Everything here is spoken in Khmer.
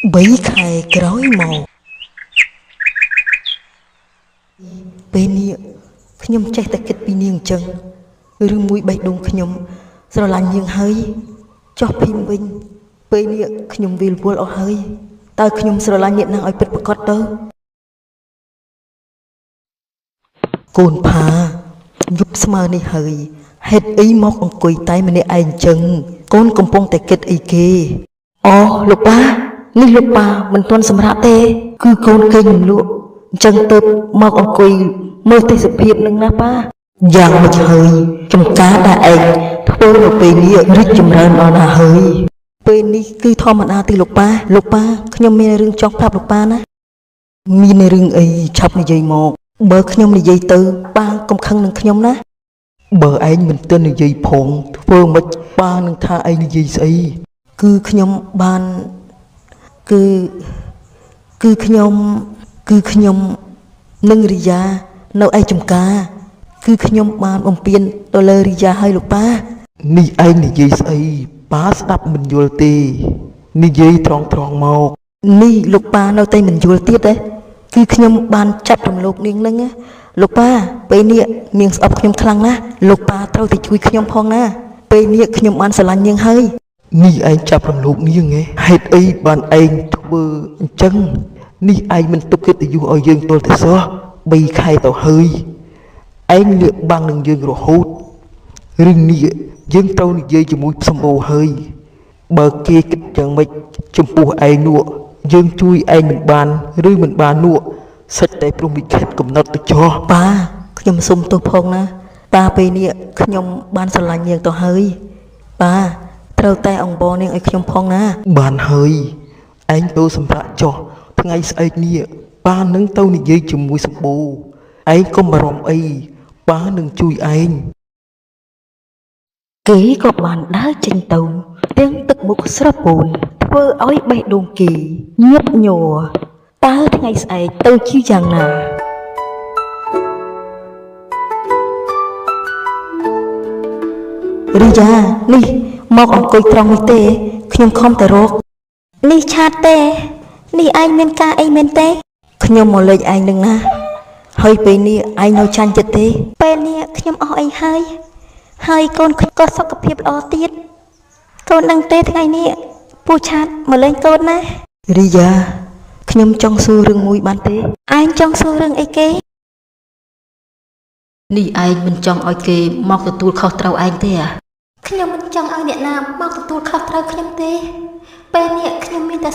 3 ខែក្រោយមកពេលនេះខ្ញុំចេះតែគិតពីនាងអញ្ចឹងឬមួយបេះដូងខ្ញុំស្រឡាញ់នាងហើយចុះភីមវិញពេលនេះខ្ញុំវិលវល់អស់ហើយតើខ្ញុំស្រឡាញ់អ្នកណាឲ្យពិតប្រាកដទៅកូនផាយប់ស្មើនេះហើយហេតុអីមកអង្គុយតែម្នាក់ឯងអញ្ចឹងកូនកំពុងតែគិតអីគេអូលោកប៉ានេះលោកប៉ាមិនទាន់សម្រាប់ទេគឺកូនគេងលក់អញ្ចឹងទៅមកអង្គុយមើលទេសភាពនឹងណាប៉ាយ៉ាងម៉េចហើយចំការដែលឯងធ្វើនៅពេលនេះរីកចម្រើនដល់ណាហើយពេលនេះគឺធម្មតាទេលោកប៉ាខ្ញុំមានរឿងចង់ប្រាប់លោកប៉ាណាមានរឿងអីឆាប់និយាយមកបើខ្ញុំនិយាយទៅប៉ាកុំខឹងនឹងខ្ញុំណាបើឯងមិនទាន់និយាយផងធ្វើមិនប៉ានឹងថាឯងនិយាយស្អីគឺខ្ញុំបានគឺខ្ញុំនឹងរីយ៉ានៅឯចំការគឺខ្ញុំបានបំពេញទៅលើរីយ៉ាឲ្យលោកប៉ានេះឯងនិយាយស្អីប៉ាស្ដាប់មិនយល់ទេនិយាយត្រង់មកនេះលោកប៉ានៅតែមិនយល់ទៀតទេគឺខ្ញុំបានចាប់រំលោភនាងនឹងលោកប៉ាពេលនេះនាងស្អប់ខ្ញុំខ្លាំងណាស់លោកប៉ាត្រូវតែជួយខ្ញុំផងណាពេលនេះខ្ញុំបានស្រឡាញ់នាងហើយនេះឯងចាប់រំលោភនាងហេតុអីបានឯងធ្វើអញ្ចឹងនេះឯងមិនទុកកិត្តិយសឲ្យយើងទល់តែសោះ3 ខែទៅហើយឯងលាកបាំងនឹងយើងរហូតរឿងនេះយើងត្រូវនិយាយជាមួយសម្បូរហើយបើគេគិតយ៉ាងម៉េចចំពោះឯងនោះយើងជួយឯងមិនបានឬមិនបាននោះសិតតែព្រមវិខិតកំណត់ទៅចោះប៉ាខ្ញុំសុំទោសផងណាប៉ាពេលនេះខ្ញុំបានស្រឡាញ់នាងទៅហើយប៉ាត្រូវតែអង្វរនាងឲ្យខ្ញុំផងណាបានហើយឯងទៅសម្រាប់ចោះថ្ងៃស្អែកនេះប៉ានឹងទៅនិយាយជាមួយសម្បូរឯងកុំបារម្ភអីប៉ានឹងជួយឯងគេក៏បានដើរចេញទៅទាំងទឹកមុខស្រពោនធ្វើឲ្យបេះដូងគេញាប់ញ័រតើថ្ងៃស្អែកទៅជាយ៉ាងណារីយ៉ានេះមកអង្គុយត្រង់នេះទេខ្ញុំខំតែរកនេះឆាតទេនេះឯងមានការអីមែនទេខ្ញុំមកលេខឯងនឹងណាហើយពេលនេះឯងនៅចាញ់ចិត្តទេពេលនេះខ្ញុំអស់អីហើយកូនក៏សុខភាពល្អទៀតកូនដឹងទេថ្ងៃនេះពូឆាតមកលេងកូនណារីយ៉ាខ្ញុំចង់សួររឿងមួយបានទេឯងចង់សួររឿងអីគេនេះឯងមិនចង់ឲ្យគេមកទទួលខុសត្រូវឯងទេខ្ញុំមិនចង់ឲ្យអ្នកណាមកទទួលខុសត្រូវខ្ញុំទេពេលនេះខ្ញុំមានតែ